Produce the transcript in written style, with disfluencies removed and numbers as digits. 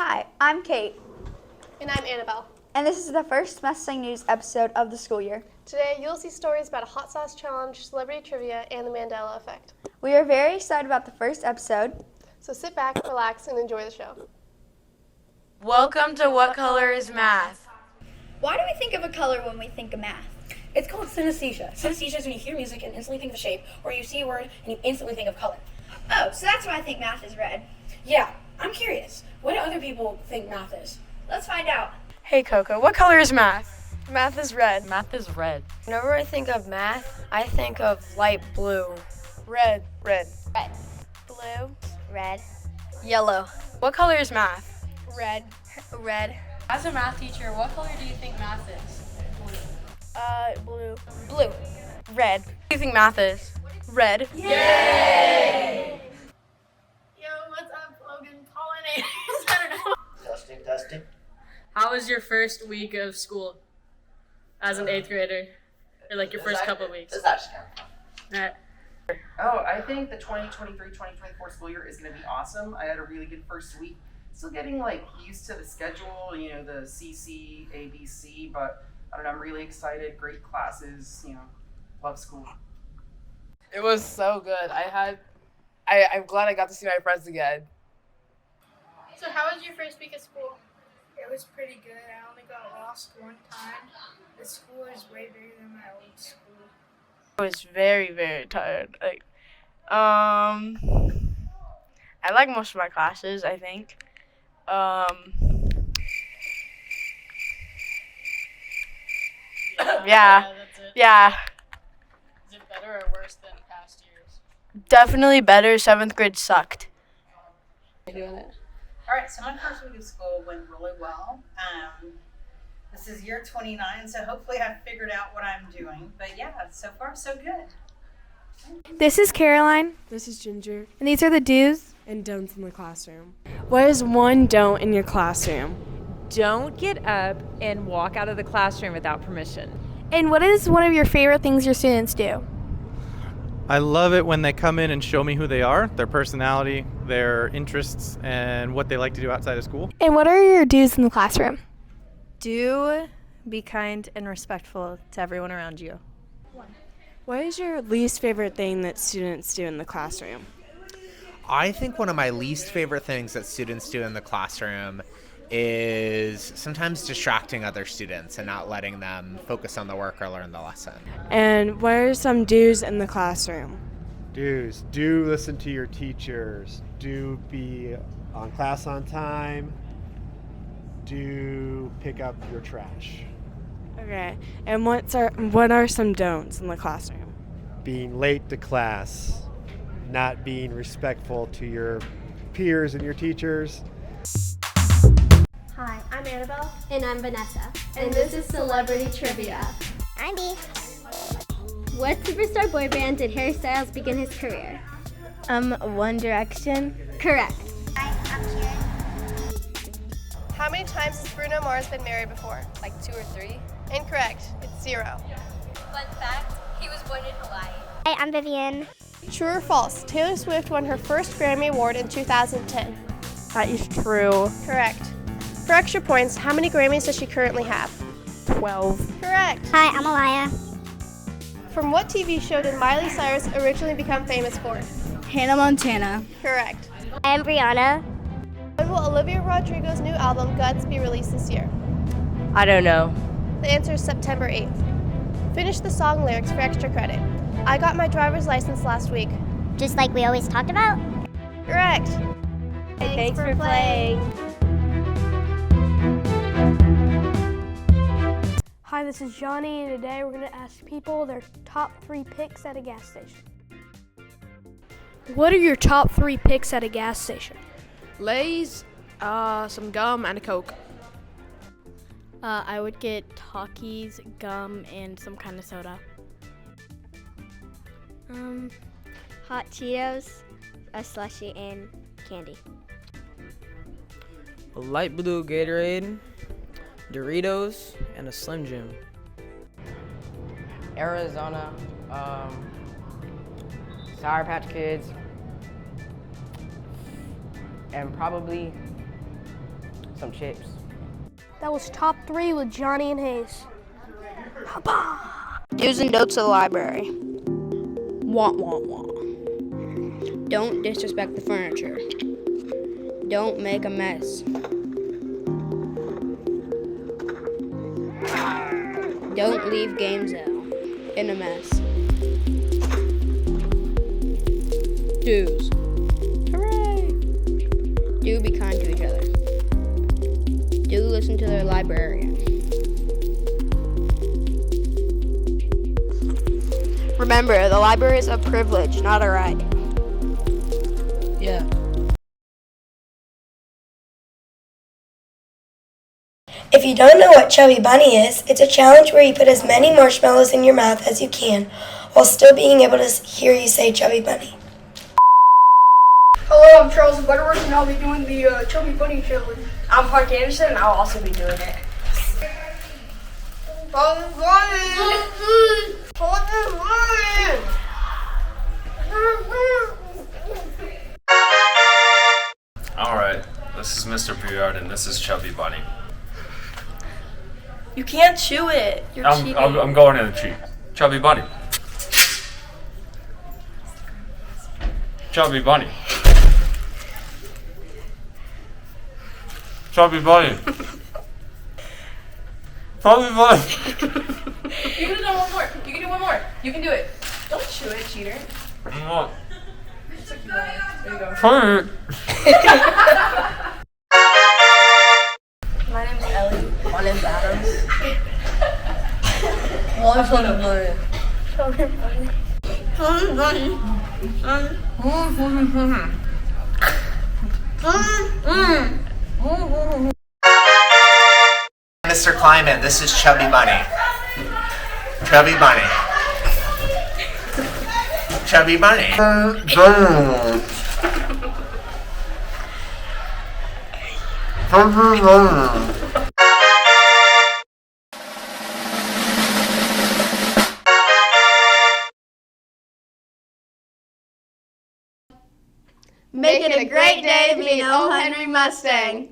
Hi, I'm Kate, And I'm Annabelle. and this is the first Mustang News episode of the school year. Today, you'll see stories about a hot sauce challenge, celebrity trivia, and the Mandela effect. We are very excited about the first episode. So sit back, relax, and enjoy the show. Welcome to What Color is Math? Why do we think of a color when we think of math? It's called synesthesia. Synesthesia is when you hear music and instantly think of shape, or you see a word and you instantly think of color. Oh, so that's why I think math is red. Yeah, I'm curious. What do other people think math is? Let's find out. Hey Coco, what color is math? Math is red. Math is red. Whenever I think of math, I think of light blue. Red. Red. Red. Blue. Red. Yellow. What color is math? Red. Red. As a math teacher, what color do you think math is? Blue. Blue. Red. What do you think math is? Red. Yay! Yo, what's up, Logan? Pollinators. I don't know. Testing. How was your first week of school as an 8th grader? Or like your first couple of weeks? This is actually kind of fun. Alright. I think the 2023-2024 school year is going to be awesome. I had a really good first week. Still getting used to the schedule, the CC, ABC, but I don't know, I'm really excited. Great classes, love school. It was so good. I'm glad I got to see my friends again. So how was your first week of school? It was pretty good. I only got lost one time. The school is way bigger than my old school. I was very, very tired. I like most of my classes, I think. Yeah. That's it. Yeah. Is it better or worse than past years? Definitely better. 7th grade sucked. All right, so my first week of school went really well. This is year 29, so hopefully I've figured out what I'm doing. But yeah, so far so good. This is Caroline, This is Ginger and these are the do's. and don'ts in the classroom. What is one don't in your classroom? Don't get up and walk out of the classroom without permission. And what is one of your favorite things your students do? I love it when they come in and show me who they are, their personality, their interests, and what they like to do outside of school. And what are your do's in the classroom? Do be kind and respectful to everyone around you. What is your least favorite thing that students do in the classroom? I think one of my least favorite things that students do in the classroom is sometimes distracting other students and not letting them focus on the work or learn the lesson. And what are some do's in the classroom? Do's. Do listen to your teachers. Do be on class on time. Do pick up your trash. Okay. And what are some don'ts in the classroom? Being late to class. Not being respectful to your peers and your teachers. Hi, I'm Annabelle. And I'm Vanessa. And this is Celebrity Trivia. I'm B. What superstar boy band did Harry Styles begin his career? One Direction. Correct. How many times has Bruno Mars been married before? Like 2 or 3. Incorrect. It's 0. Fun fact, he was born in Hawaii. Hi, I'm Vivian. True or false? Taylor Swift won her first Grammy Award in 2010. That is true. Correct. For extra points, how many Grammys does she currently have? 12. Correct. Hi, I'm Alaya. From what TV show did Miley Cyrus originally become famous for? Hannah Montana. Correct. Hi, I'm Brianna. When will Olivia Rodrigo's new album, Guts, be released this year? I don't know. The answer is September 8th. Finish the song lyrics for extra credit. I got my driver's license last week. Just like we always talked about? Correct. Thanks for playing. Hi, this is Johnny, and today we're going to ask people their top 3 picks at a gas station. What are your top 3 picks at a gas station? Lay's, some gum, and a Coke. I would get Takis, gum, and some kind of soda. Hot Cheetos, a slushie, and candy. A light blue Gatorade, Doritos, and a Slim Jim. Arizona, Sour Patch Kids, and probably some chips. That was top 3 with Johnny and Hayes. Do's and don'ts of the library. Wah, wah, wah. Don't disrespect the furniture. Don't make a mess. Don't leave games out in a mess. Do's. Hooray! Do be kind to each other. Do listen to their librarian. Remember, the library is a privilege, not a right. Yeah. If you don't know what Chubby Bunny is, it's a challenge where you put as many marshmallows in your mouth as you can while still being able to hear you say Chubby Bunny. Hello, I'm Charles Butterworth, and I'll be doing the Chubby Bunny challenge. I'm Park Anderson, and I'll also be doing it. Alright, this is Mr. Beard and this is Chubby Bunny. You can't chew it. You're cheating. I'm going in to cheat. Chubby Bunny. Chubby Bunny. Chubby Bunny. Chubby Bunny. You can do one more. You can do one more. You can do it. Don't chew it, cheater. What? There you go. Chubby. My name's Ellie. My name's Adams. Well, I'm Chubby Bunny. Chubby Bunny. Chubby Bunny. Mr. Climate, this is Chubby Bunny. Chubby Bunny. Chubby Bunny. Make it a great day to be an O. Henry Mustang.